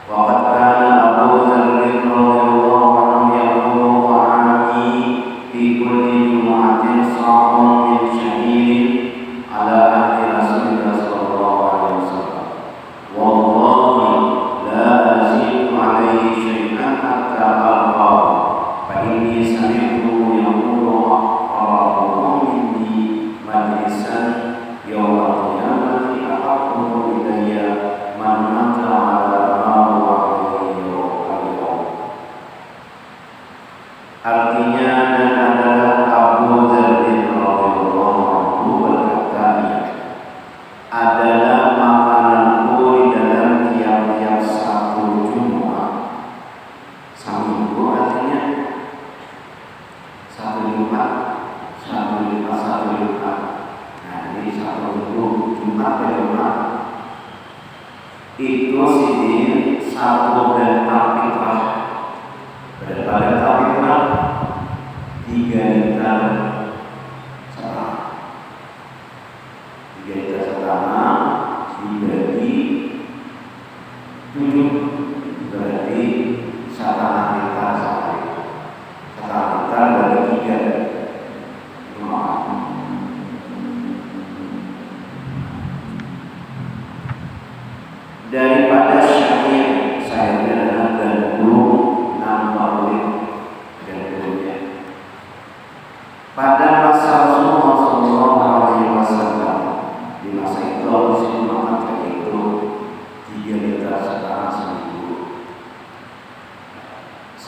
Waqad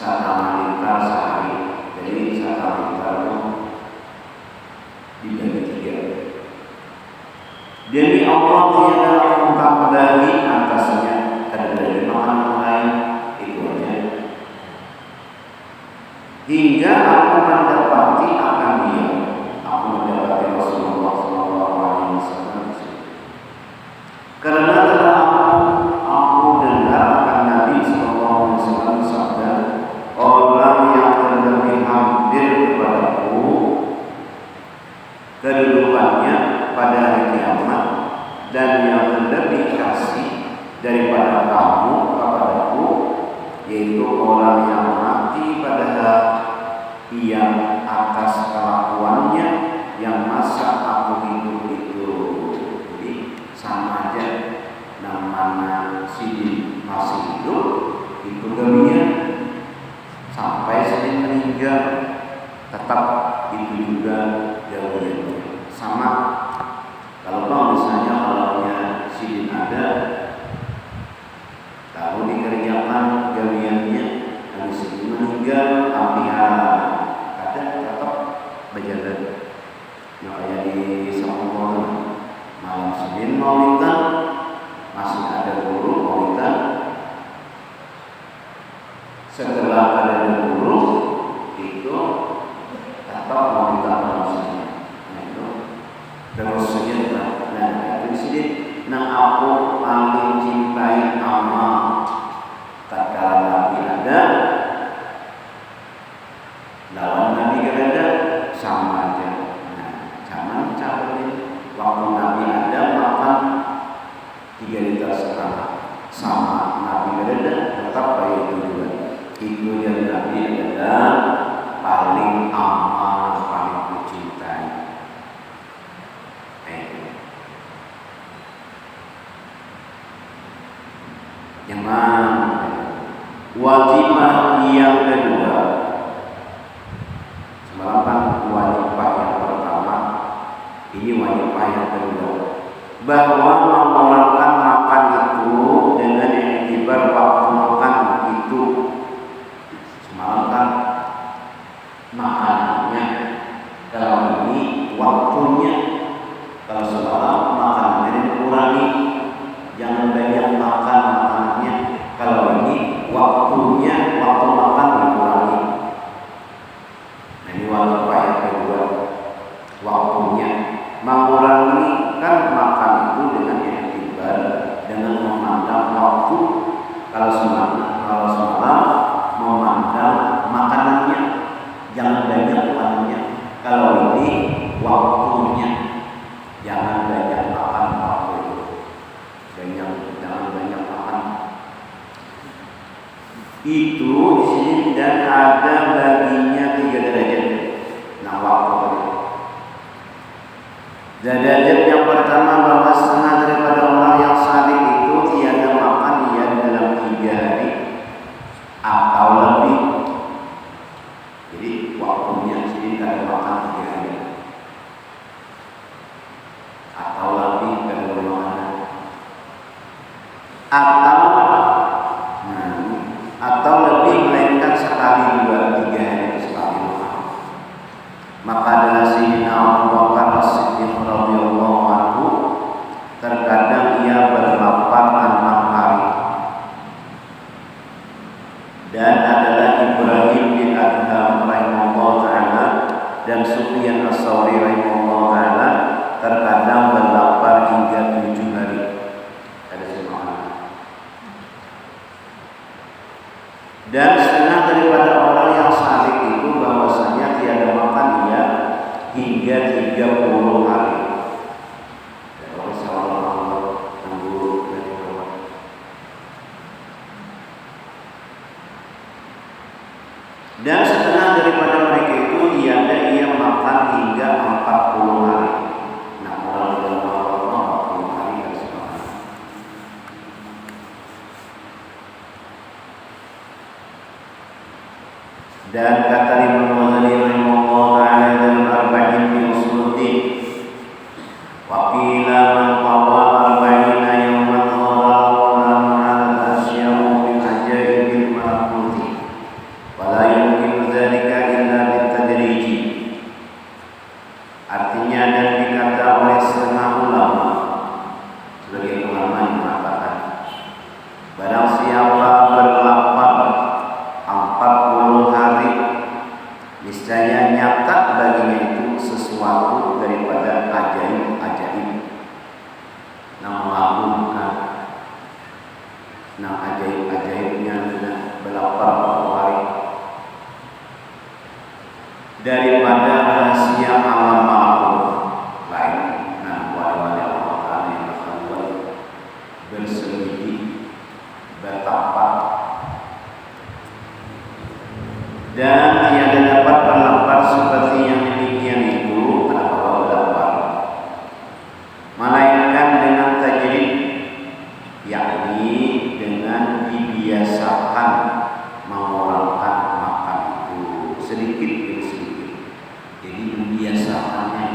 1 liter sehari. Jadi 1 liter itu dibagi 3. Demi Allah tiada ungkap dari atasnya ada dari makanan lain itu aja. Hingga aku mendapati akan dia, aku mendapati Rasulullah SAW. Karena telah aku dengar akan Nabi SAW sabda, orang yang lebih hampir kepadaku kedudukannya pada hari kiamat dan yang lebih kasih daripada kamu kepadaku, yaitu orang yang mati padahal yang atas kelakuannya yang masa aku hidup itu. Jadi sama aja, namanya Sidin masih hidup itu dunia sampai Sidin meninggal tetap itu juga jauhnya sama. Kalau misalnya alamnya Sidin ada, lalu dikerjakan jamiannya, habis Sidin meninggal ampihan ada tetap berjalan. Makanya di Songkong malam Senin Maulidan masih ada guru Maulidan. Setelah ada guru itu tetap Maulidan maksudnya. Nah itu terus saja. Nah itu sini. Nah aku paling cintai amal tatkala Nabi ada, lawan Nabi ada sama aja. Nah, zaman campur waktu Nabi ada makan 3 liter setengah, sama Nabi ada tetap kayak itu juga. Itu yang Nabi ada paling amal, paling kucintai. Yang mana wajibah yang kedua, semalam kan wajibah yang pertama, ini wajibah yang kedua, bahwa memulakan makan itu dengan iktibar waktu makan itu. Semalam kan makanannya, kalau ini waktunya. Kalau semalam makanannya dikurangi, jangan banyak makan makanannya. Kalau ini waktunya, waktu makan dikurangi. Nah, ini wajibah yang kedua, waktunya. Mengurangi kan makan itu dengan iktibar, dengan memandang waktu. Kalau semalam memandang makanannya, jangan banyak makanannya. Kalau ini waktunya, jangan banyak makan waktu itu. Jangan banyak makan. Itu di sini dan ada baginya 3 derajat. Nah waktu itu. Derajat yang pertama bahwa setengah daripada orang yang saling itu tiada makan ia dalam 3 hari atau lebih. Jadi waktunya sini tidak makan 3 hari atau lebih dari makanan. Atau lebih melainkan sekali 2-3 hari sekali makan. Maka adalah Sayyidina Abu Bakar As-Siddiq radhiyallahu anhu terkadang ia berlapar 6 hari. Dan adalah Ibrahim bin Adham rahimahullah ta'ala dan Sufyan As-Tsauri rahimahullah ta'ala terkadang berlapar hingga 7 hari. Dan setengah daripada orang yang salik itu bahwasanya tiada makan ia hingga 30 hari. Dan setengah daripada mereka itu tiada ia makan hingga 40 hari. Nah, orang dalam 40 hari harus makan. Dan kata Imam Ghazali rahimahullah ta'ala dalam arba'in fi usuluddin, wa qila man qawwa arba'ina yawman qala wa la ma'al asya'u bil ajaibil malakuti lapar 40 hari daripada rahasia alam malakut lain. Nah, wali-wali Allah Ta'ala yang akan berselidiki, bertapa, dan tiada dapat berlapar seperti yang demikian itu. Kenapa Allah berlapar? Melainkan dengan tajrid, yakni dengan dibiasakan mengorangkan makan itu sedikit demi sedikit. Jadi membiasakannya.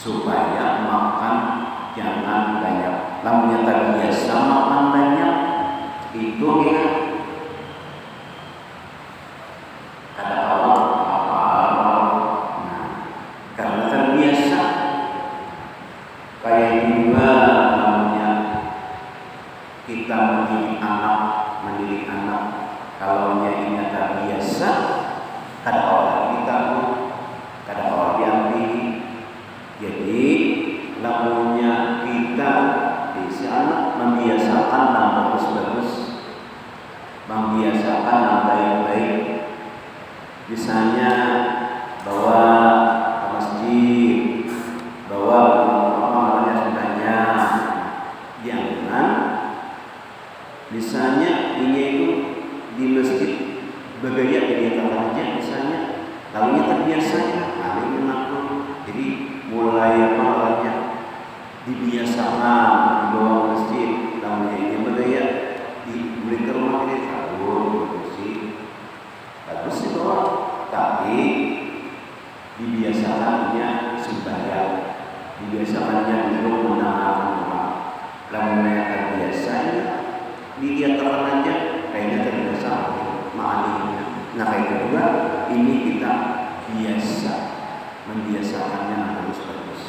Supaya makan jangan banyak. Namanya terbiasa makan banyak itu ya kata Allah lapar. Nah, karena terbiasa. Kayak juga namanya kita mendidik anak kalau ini terbiasa kata Allah kita kata Allah diambil. Jadi namanya kita di sana membiasakan yang bagus-bagus, membiasakan yang baik-baik. Misalnya bawa ke masjid, bawa sebenarnya jangan misalnya ini itu di masjid bergaya kegiatan aja misalnya, lalunya terbiasanya hari ini aku jadi mulai dibiasakan dibawa ke masjid, lalunya ini bergaya diberi ke rumah ini bagus sih bawa, tapi dibiasakannya sembahyang, dibiasakannya untuk mendengarkan orang. Lalunya terbiasanya dilihatkan aja kayaknya terbiasa maknanya. Nah kayak kedua ini kita biasa membiasakannya bagus-bagus.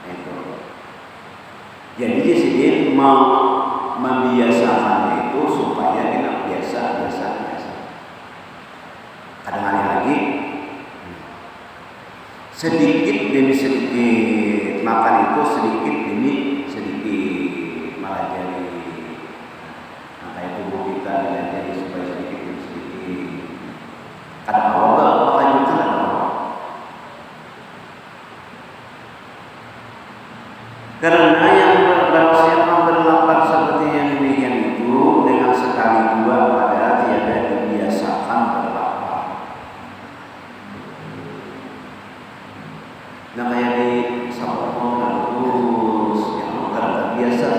Itu. Jadi di sini mau membiasakan itu supaya kita biasa. Kadang-kadang lagi sedikit demi sedikit makan itu sedikit demi sedikit malah jadi makanya tubuh kita jadi supaya sedikit demi sedikit. Ada Allah mengajukan ada Allah. Karena yang siapa berlapar seperti yang demikian itu dengan sekali dua pada tiada dibiasakan berlapar. Nah kayak di Sabtu terus yang terbiasa.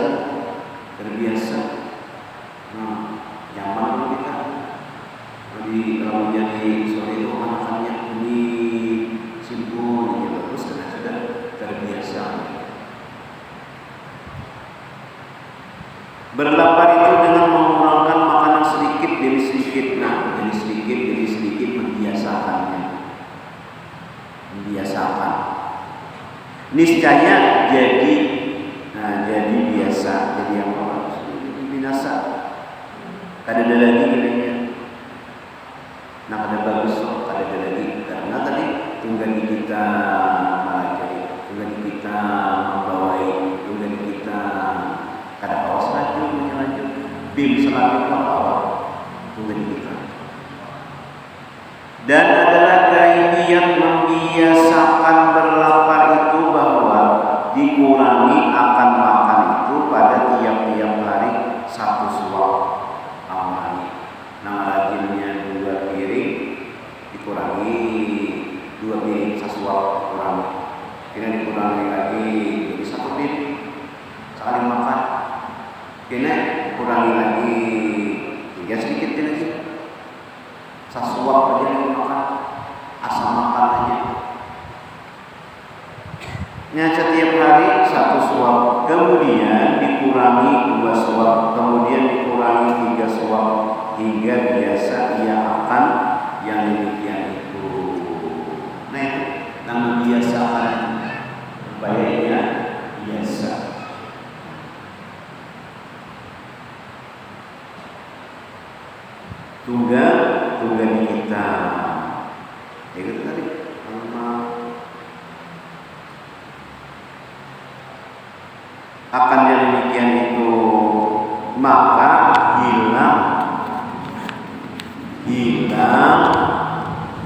Nyaman kita. Jadi kalau jadi sore itu anak-anaknya ini simpul ya terus karena sudah terbiasa. Berlapar itu dengan mengurangkan makanan sedikit demi sedikit. Nah, jadi sedikit demi sedikit membiasakannya. Membiasakan. Niscaya jadi biasa, jadi apa? Binasa. Kada ada lagi nilainya. Nah, kada bagus loh, kada ada lagi. Karena tadi tunggangi kita melajari, tunggangi kita membawai, tunggangi kita kada awas lanjut, bim selanjutnya awal tunggangi kita. Dan adalah kaifiat membiasakan berlapar itu bahwa dikurangi akan makan itu pada tiap-tiap hari satu suap amani. Nah rajinnya 2 piring dikurangi 2 piring sesuap kurangi. Kemudian dikurangi lagi jadi 1 piring sekali makan. Kemudian kurangi lagi 3 sedikit lagi. Sesuap aja makan, asam makan aja. Nah, setiap hari 1 suap, kemudian dikurangi 2 suap, kemudian dikurangi 3 suap, hingga biasa ia akan yang demikian itu. Nah, itu yang membiasakan baiknya biasa. Tunggangi kita. Itu tadi akan yang demikian itu maka hilang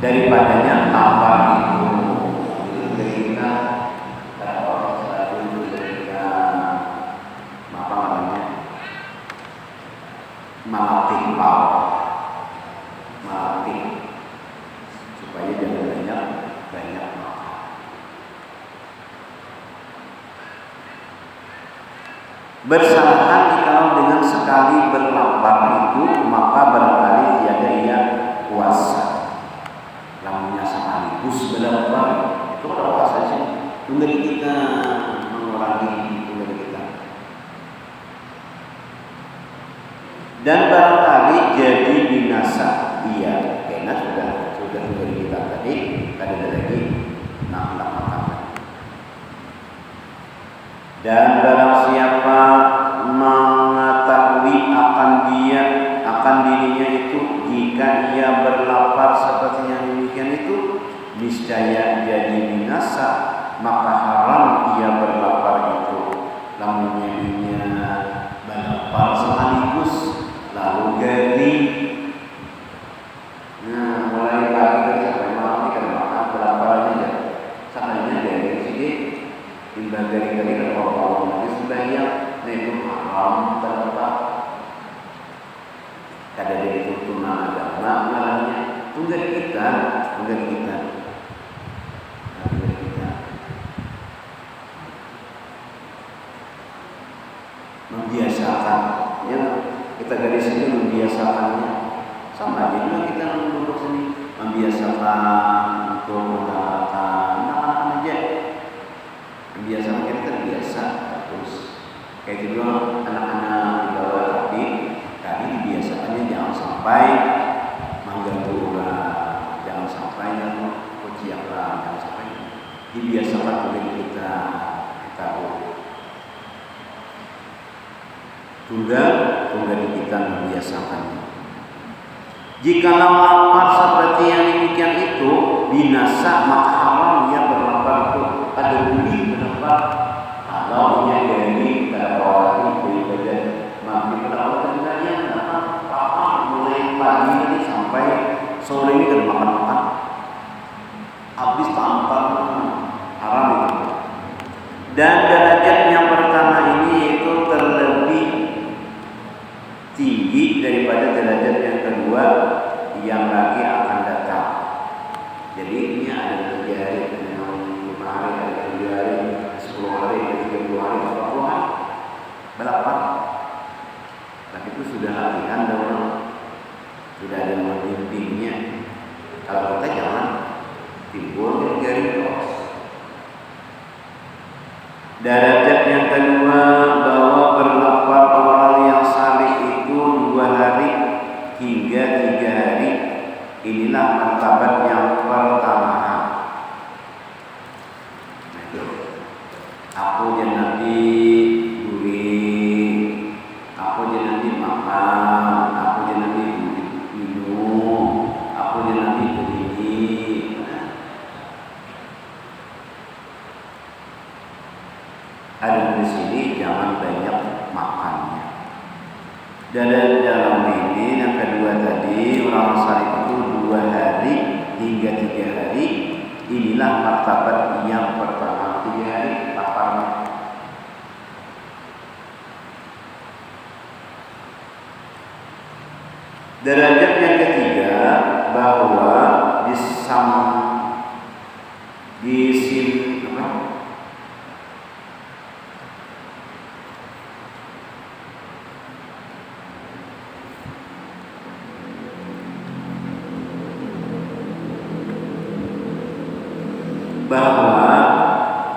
daripadanya lapar itu. Ketika orang selalu diberikan apa namanya melatih supaya jangan banyak makan. Bersalahan jikalau dengan sekali berlapar itu maka barangkali tiada ia puasa. Lamunnya sekaligus berlapar itu kalau puasa sih menjadi kita mengurangi menjadi kita. Dan barangkali jadi binasa dia karena sudah menjadi kita tadi ada lagi nak makan. Dan barang siapa mengetahui akan dirinya itu jika ia berlapar seperti yang demikian itu niscaya jadi binasa maka haram ia berlapar itu. Lamunnya dia berlapar sekaligus lalu ganti mulai pagi sampai malam ini kan makan berlapar aja sakanya dari sini timbang dari orang nanti sudah yang itu haram terletak kada dari tuntunan agama namanya tunggal kita membiasakan ya kita dari sini membiasakannya sama aja juga kita duduk sini membiasakan untuk menggunakan anak-anak aja membiasakan kita terbiasa terus kayak juga anak-anak di bawah tadi dibiasakannya jangan sampai mengganggu orang, jangan sampai ujian orang, jangan sampai dibiasakan oleh kita tunggal kita membiasakannya. Jika lapar seperti yang demikian itu binasa maka haram dia berlapar itu ada budi berlapar kalau dia dari orang itu badan mati perawatan dan mulai pagi ini sampai sore ini kan makan habis tanpa haram itu. Dan derajat yang pertama ini itu terlebih tinggi daripada derajat yang kedua yang lagi akan datang. Jadi ini ada 3 hari, ada 5 hari, ada 7 hari, 10 hari, ada 30 hari, 40 hari, berapa? Tapi itu sudah latihan dan sudah ada membimbingnya. Kalau kita jangan timbul dari terus. Derajat yang kedua bahwa berlapar orang yang salih itu 2 hari hingga 3 hari. Inilah martabat yang pertama. Aku dan Nabi gurih, aku dan Nabi makan, aku dan Nabi minum, aku dan Nabi berdiri. Ada di sini jangan banyak makannya. Dan dalam ini yang kedua tadi orang salih itu 2 hari hingga 3 hari. Inilah martabat yang pertama. 3 hari laparnya. Derajat yang ketiga bahwa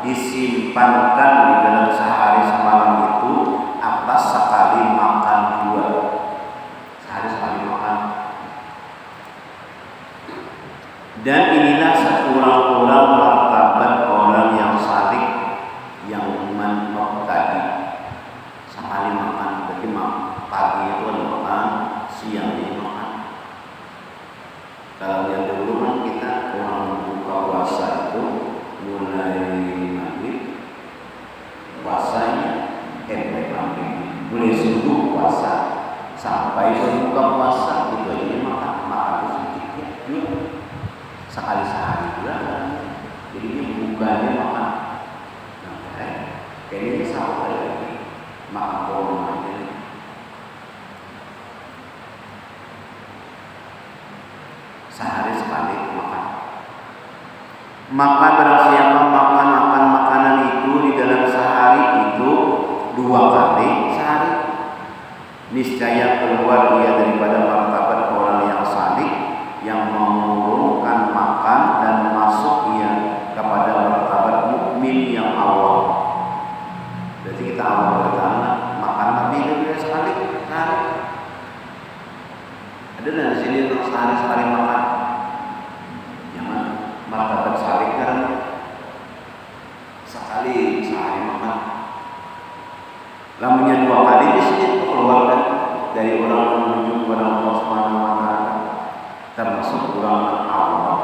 disimpankan di dalam sehari semalam itu atas sekali makan 2. Sehari sekali makan. Dan inilah sekurang-kurang martabat orang yang salih yang menok tadi. Sekali makan, berarti pagi itu ada makan, siang ini makan. Kalau yang dulu kan kita orang buka puasa itu mulai maghrib puasa sampai berbuka puasa itu aja makan itu sedikit ya, sekali sehari juga. Jadi dia bukannya makan. Nah, kayaknya sama lagi makan bolong aja. Sehari sekali makan. Maka barang siapa makan makanan itu di dalam sehari itu 2 kali sehari, niscaya keluar ia daripada martabat orang yang salih, yang mengurungkan makan, dan masuk ia kepada martabat mukmin yang awal. Berarti kita awal bertahan makan Nabi itu sekali sehari. Ada di sini untuk sehari sekali makan. Jangan martabat salih kan sekali sehari makan. Lamanya 2 kali di sini keluarkan dari orang menuju kepada Allah Subhanahu wa taala, termasuk orang awam.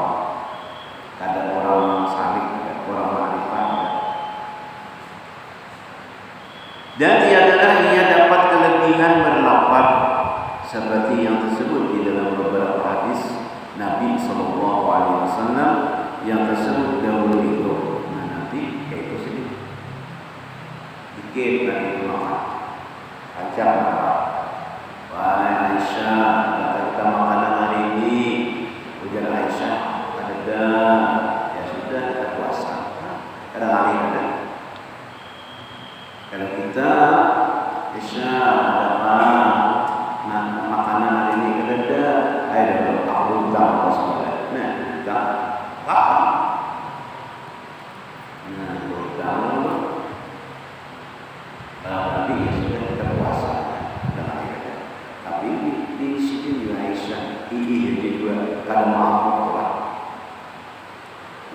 Kadang orang salih, orang ma'rifat. Dan tiadalah ia dapat kelebihan berlapar seperti yang tersebut di dalam beberapa hadis Nabi Sallallahu Alaihi Wasallam yang tersebut dahulu itu. Nah, nanti kayak itu sih. Dikit nanti itu makan. Ajak apa? Wahai Aisyah, kita makanan hari ini. Ujar Aisyah, ada dah. Ya sudah, kita puasa. Ada hari ada. Kalau kita Aisyah ada apa? Nah, makanan hari ini ada. Ayo aku undang Rasulullah. Nah, kita apa? Nah, undang. Nanti sudah kita puasa. Tapi di sini juga Aisyah, ini juga kalau mampu lah.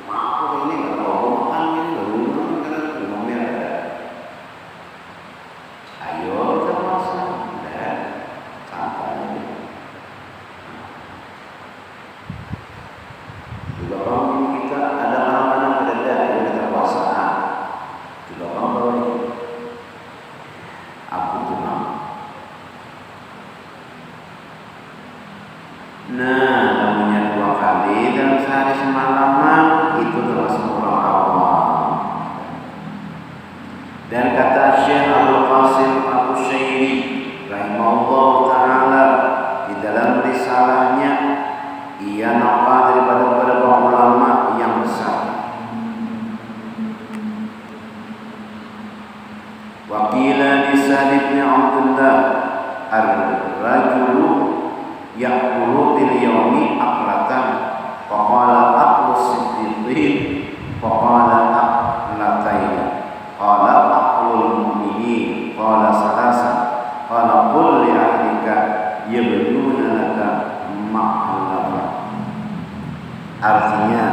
Mampu ini kalau makan ini baru kan rumahnya ada. Ayo kita puasa, dan santai. Juga kalau kita ada makanan ada yang kita puasa, juga kalau aku tenang. Nah, namanya 2 kali dalam sehari semalaman itu termasuk orang awam. Dan kata Syekh Abdul Qasim Al-Qushayri rahimahullah ta'ala di dalam risalahnya, ia naqal daripada beberapa ulama yang besar. Wa qila li Sa'id bin Abdullah ar-rajulu ya'kulu bil yawmi aklatan faqala aqlu siddiqin faqala aqlatayn qala aqlul mu'minin qala salasan qala qul li ahlika yabduna laka ma'alafa. Artinya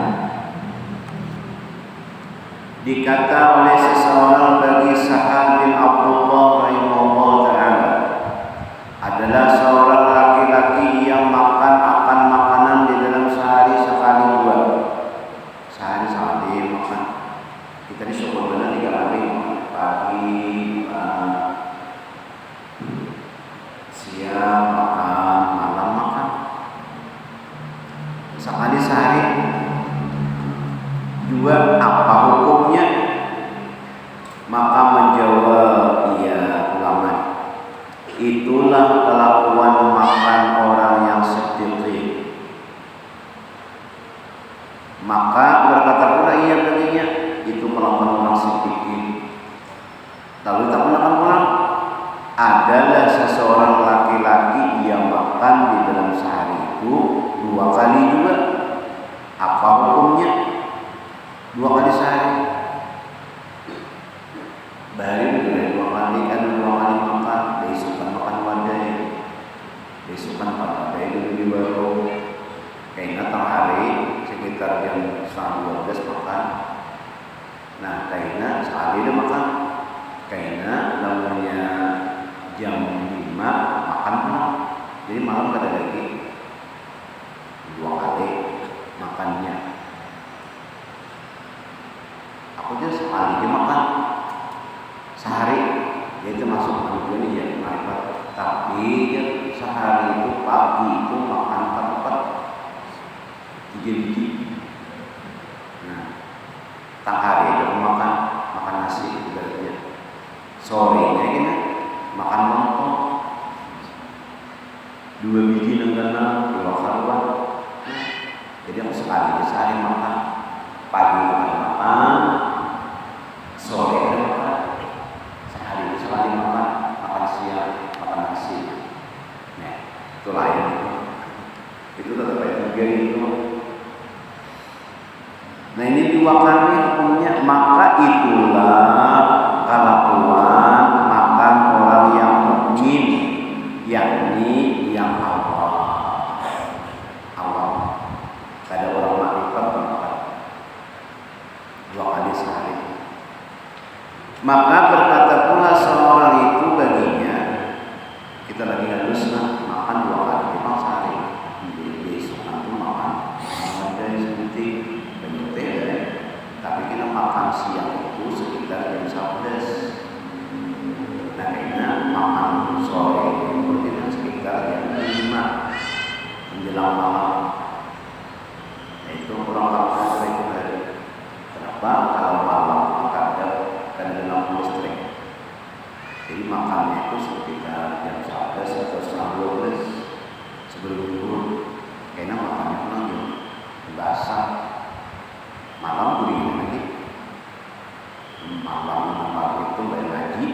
dikata oleh seseorang bagi Sa'ad bin Abdullah rahimahullah ta'ala adalah seorang laki-laki yang makan akan makanan di dalam sehari sekali 2. Sehari sekali makan. Kita di syukur benar 3 kali pagi, siang makan, malam makan. Sekali sehari 2, apa hukumnya? Maka menjawab ulama, itulah kelakuan makan orang yang siddiqin. Maka berkata pula ia baginya, itu kelakuan orang siddiqin. Lalu tak menekan pulang, adalah seseorang laki-laki yang makan di dalam sehari itu 2 kali juga. Apa hukumnya? 2 kali sehari. Baru dari 2 kali kan 2 kali makan, besokan makan wadai, besokan makan wadai dulu di warung. Kayaknya tengah hari sekitar jam 11 makan. Nah, kayaknya sekali dia makan. Kayaknya namanya jam 5 makan pula. Jadi malam ada lagi 2 kali makannya. Aku aja sekali dia makan sehari Dia termasuk manusia ini ya marifat. Tapi dia sehari itu pagi itu makan 3 biji. Nah, tak hari itu makan nasi ibaratnya. Sorenya gini makan lontong 2 biji nengganan 2 karuan. Jadi aku sehari makan pagi makan, sore makan, sehari sekali makan siang makan nasi. Nah, itu lain. Itu tetap bagian itu. Nah ini 2 kali hukumnya, maka itulah kelakuan makan orang yang mukmin, yakni yang awam. Ada orang makrifat makan 2 kali sehari. Maka berkata pula seorang itu baginya, kita lagi harus makan 2 kali memang sehari. Jadi besok nanti makan ada seperti tapi kita makan siang itu sekitar jam 11. Nah kayaknya makan sore itu sekitar jam 5 menjelang malam. Nah itu kurang itu dari. Kenapa? Kalau malam maka ada lampu listrik. Jadi makannya itu sekitar jam 11 atau setengah 12 sebelum turun. Kayaknya makannya kurang jam basah. Malam beri lagi, malam itu balik lagi,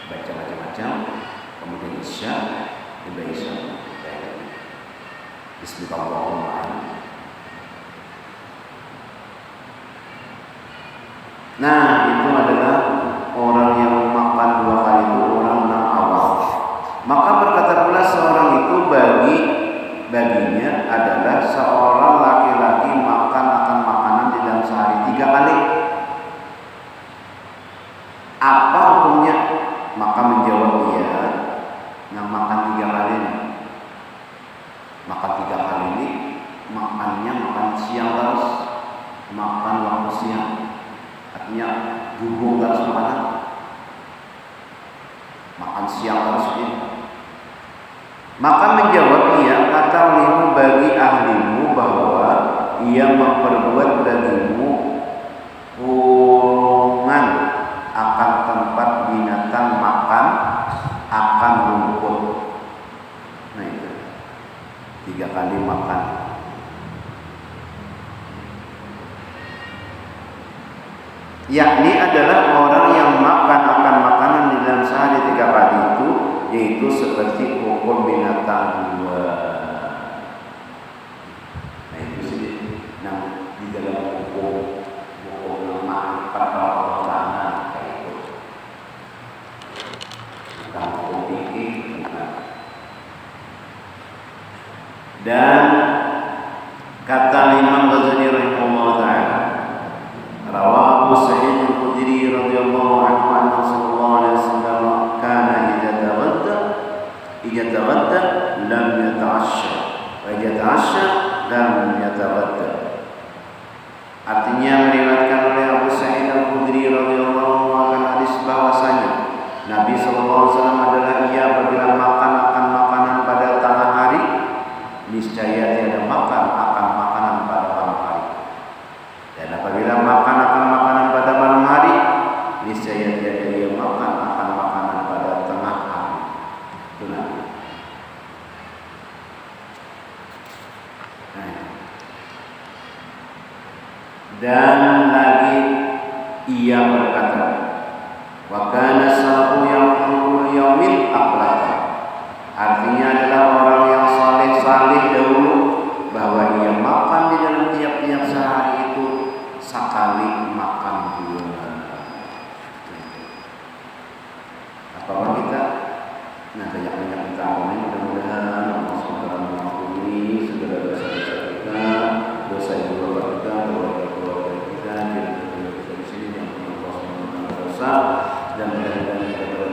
baca macam-macam, kemudian isya, Bismillahirrahmanirrahim. Nah itu adalah orang yang makan 2 kali itu orang yang awal. Maka berkata pula seorang itu baginya adalah seorang laki-laki makan akan makanan di dalam sehari 3 kali. Apa hukumnya? Maka menjawab dia yang makan 3 kali ini. Makan 3 kali ini makannya makan siang terus, makan waktu siang. Artinya hubung terus makan siang terus ini. Maka menjawab ia, katakanlah bagi ahlimu bahwa ia memperbuat bagimu kurungan akan tempat binatang makan akan rumput. Nah itu 3 kali makan. Yakni adalah orang yang makan akan makanan di dalam sehari 3 kali itu, yaitu seperti hukum binatang 2. Nah itu sih di dalam hukum makan kalau tanah kayak itu. Bukan hukum fikih, bukan. Dan kata Imam Ghazali rahimahullah taala, rawahu Sa'id al-Khudri radhiyallahu anhu anna sallallahu alaihi wasallam kana idza taghadda lam yata'ashsha wa idza ta'ashsha lam yataghadda. Artinya meriwayatkan oleh Abu Sa'id al-Khudri radhiyallahu anhu hadis bahwasanya Nabi sallallahu alaihi wasallam adalah ia apabila makan akan makanan pada tengah hari, niscaya tiada makan akan makanan pada malam hari. Dan apabila makan akan makanan pada malam hari, niscaya tiada ia makan akan makanan pada tengah hari. Itu Nabi. Dan lagi ia berkata, wa kana salafu yaqulu yaumin aqlata. Artinya adalah orang yang saleh dahulu bahwa ia makan di dalam tiap-tiap sehari itu sekali makan 2. Apalagi kita banyak kita